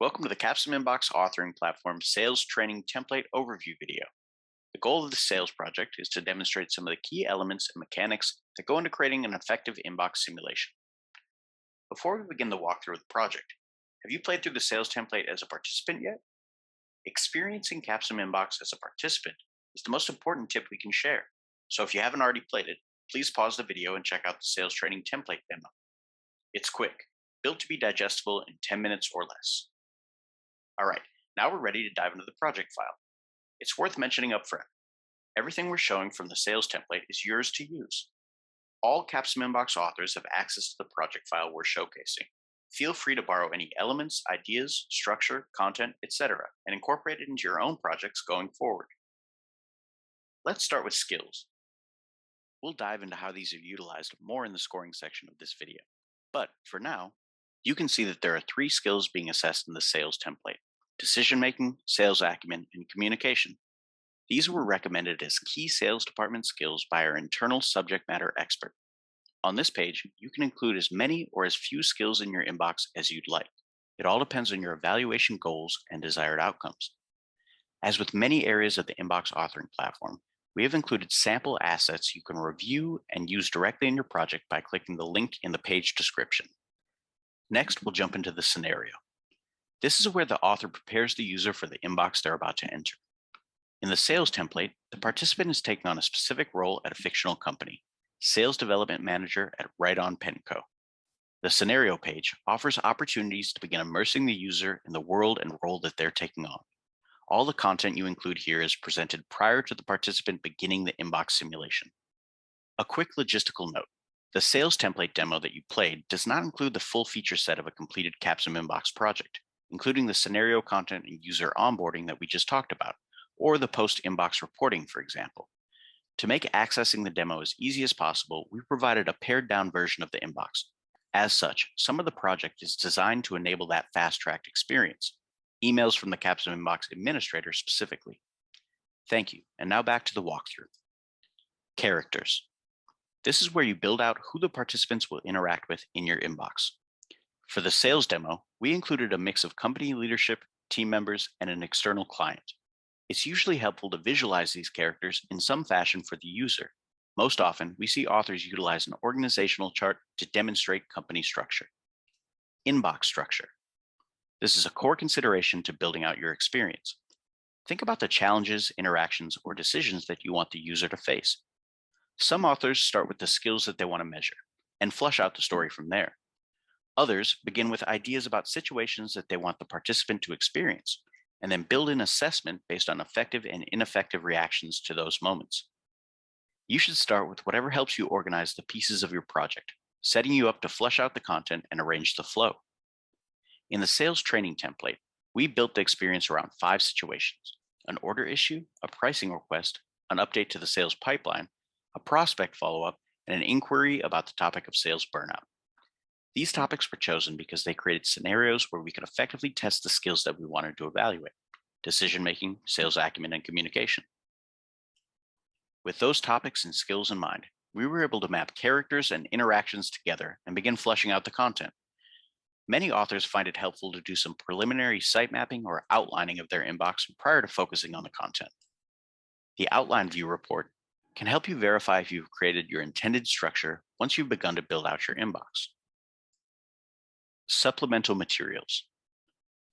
Welcome to the CapsimInbox Authoring Platform Sales Training Template Overview video. The goal of this sales project is to demonstrate some of the key elements and mechanics that go into creating an effective inbox simulation. Before we begin the walkthrough of the project, have you played through the sales template as a participant yet? Experiencing CapsimInbox as a participant is the most important tip we can share. So if you haven't already played it, please pause the video and check out the sales training template demo. It's quick, built to be digestible in 10 minutes or less. All right, now we're ready to dive into the project file. It's worth mentioning up front. Everything we're showing from the sales template is yours to use. All CapsimInbox authors have access to the project file we're showcasing. Feel free to borrow any elements, ideas, structure, content, etc., and incorporate it into your own projects going forward. Let's start with skills. We'll dive into how these are utilized more in the scoring section of this video. But for now, you can see that there are 3 skills being assessed in the sales template: decision making, sales acumen, and communication. These were recommended as key sales department skills by our internal subject matter expert. On this page, you can include as many or as few skills in your inbox as you'd like. It all depends on your evaluation goals and desired outcomes. As with many areas of the inbox authoring platform, we have included sample assets you can review and use directly in your project by clicking the link in the page description. Next, we'll jump into the scenario. This is where the author prepares the user for the inbox they're about to enter. In the sales template, the participant is taking on a specific role at a fictional company, Sales Development Manager at Right On Pen Co. The scenario page offers opportunities to begin immersing the user in the world and role that they're taking on. All the content you include here is presented prior to the participant beginning the inbox simulation. A quick logistical note. The sales template demo that you played does not include the full feature set of a completed CapsimInbox project, including the scenario content and user onboarding that we just talked about, or the post-inbox reporting, for example. To make accessing the demo as easy as possible, we provided a pared-down version of the inbox. As such, some of the project is designed to enable that fast-tracked experience, emails from the CapsimInbox administrator specifically. Thank you, and now back to the walkthrough. Characters. This is where you build out who the participants will interact with in your inbox. For the sales demo, we included a mix of company leadership, team members, and an external client. It's usually helpful to visualize these characters in some fashion for the user. Most often, we see authors utilize an organizational chart to demonstrate company structure. Inbox structure. This is a core consideration to building out your experience. Think about the challenges, interactions, or decisions that you want the user to face. Some authors start with the skills that they want to measure and flush out the story from there. Others begin with ideas about situations that they want the participant to experience, and then build an assessment based on effective and ineffective reactions to those moments. You should start with whatever helps you organize the pieces of your project, setting you up to flesh out the content and arrange the flow. In the sales training template, we built the experience around 5 situations: an order issue, a pricing request, an update to the sales pipeline, a prospect follow-up, and an inquiry about the topic of sales burnout. These topics were chosen because they created scenarios where we could effectively test the skills that we wanted to evaluate: decision-making, sales acumen, and communication. With those topics and skills in mind, we were able to map characters and interactions together and begin fleshing out the content. Many authors find it helpful to do some preliminary site mapping or outlining of their inbox prior to focusing on the content. The outline view report can help you verify if you've created your intended structure once you've begun to build out your inbox. Supplemental materials.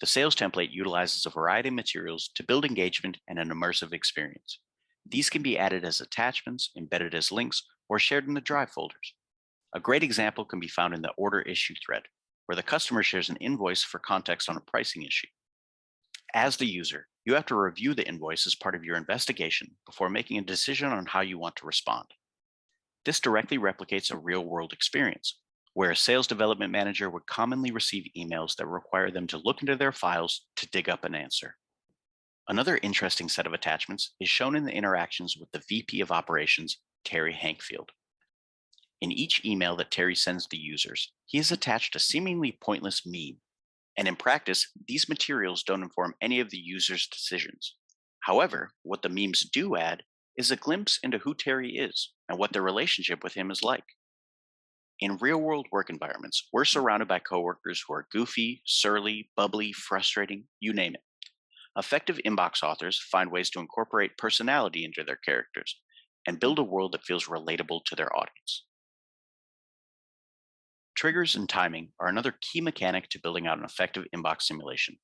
The sales template utilizes a variety of materials to build engagement and an immersive experience. These can be added as attachments, embedded as links, or shared in the Drive folders. A great example can be found in the order issue thread, where the customer shares an invoice for context on a pricing issue. As the user, you have to review the invoice as part of your investigation before making a decision on how you want to respond. This directly replicates a real-world experience, where a sales development manager would commonly receive emails that require them to look into their files to dig up an answer. Another interesting set of attachments is shown in the interactions with the VP of Operations, Terry Hankfield. In each email that Terry sends the users, he has attached a seemingly pointless meme. And in practice, these materials don't inform any of the user's decisions. However, what the memes do add is a glimpse into who Terry is and what their relationship with him is like. In real world work environments, we're surrounded by coworkers who are goofy, surly, bubbly, frustrating, you name it. Effective inbox authors find ways to incorporate personality into their characters and build a world that feels relatable to their audience. Triggers and timing are another key mechanic to building out an effective inbox simulation.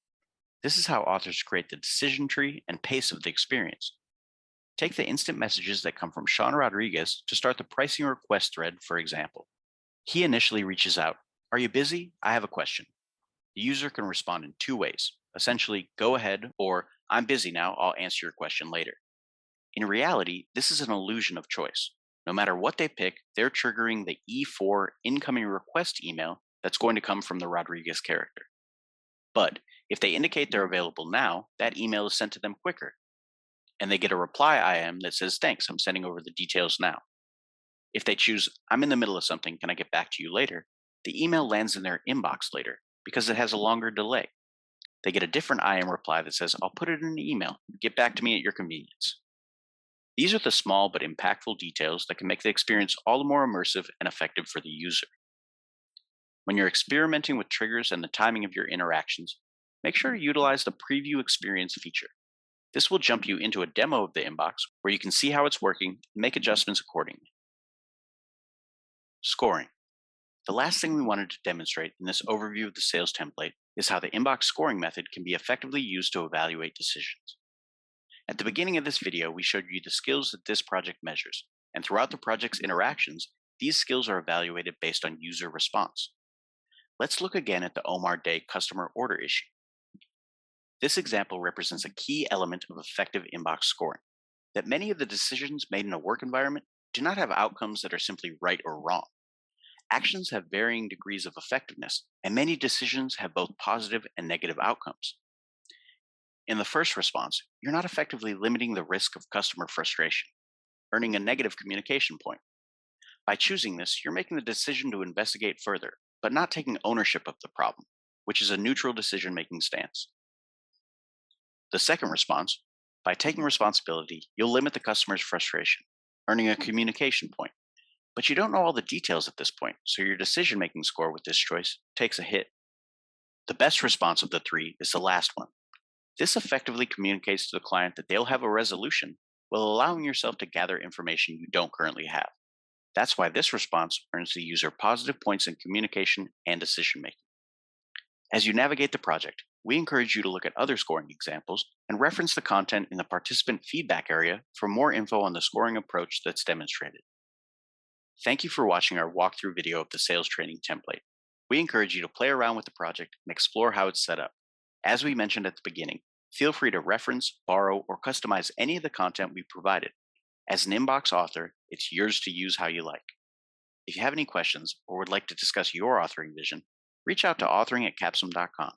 This is how authors create the decision tree and pace of the experience. Take the instant messages that come from Sean Rodriguez to start the pricing request thread, for example. He initially reaches out. Are you busy? I have a question. The user can respond in two ways, essentially, go ahead, or I'm busy now, I'll answer your question later. In reality, this is an illusion of choice. No matter what they pick, they're triggering the E4 incoming request email that's going to come from the Rodriguez character. But if they indicate they're available now, that email is sent to them quicker, and they get a reply IM that says, thanks, I'm sending over the details now. If they choose, I'm in the middle of something, can I get back to you later? The email lands in their inbox later because it has a longer delay. They get a different IM reply that says, I'll put it in an email, get back to me at your convenience. These are the small but impactful details that can make the experience all the more immersive and effective for the user. When you're experimenting with triggers and the timing of your interactions, make sure to utilize the preview experience feature. This will jump you into a demo of the inbox where you can see how it's working and make adjustments accordingly. Scoring. The last thing we wanted to demonstrate in this overview of the sales template is how the inbox scoring method can be effectively used to evaluate decisions. At the beginning of this video, we showed you the skills that this project measures, and throughout the project's interactions, these skills are evaluated based on user response. Let's look again at the Omar Day customer order issue. This example represents a key element of effective inbox scoring, that many of the decisions made in a work environment do not have outcomes that are simply right or wrong. Actions have varying degrees of effectiveness, and many decisions have both positive and negative outcomes. In the first response, you're not effectively limiting the risk of customer frustration, earning a negative communication point. By choosing this, you're making the decision to investigate further, but not taking ownership of the problem, which is a neutral decision making stance. The second response, by taking responsibility, you'll limit the customer's frustration, earning a communication point. But you don't know all the details at this point, so your decision making score with this choice takes a hit. The best response of the three is the last one. This effectively communicates to the client that they'll have a resolution while allowing yourself to gather information you don't currently have. That's why this response earns the user positive points in communication and decision making. As you navigate the project, we encourage you to look at other scoring examples and reference the content in the participant feedback area for more info on the scoring approach that's demonstrated. Thank you for watching our walkthrough video of the sales training template. We encourage you to play around with the project and explore how it's set up. As we mentioned at the beginning, feel free to reference, borrow, or customize any of the content we provided. As an inbox author, it's yours to use how you like. If you have any questions or would like to discuss your authoring vision, reach out to authoring@capsim.com.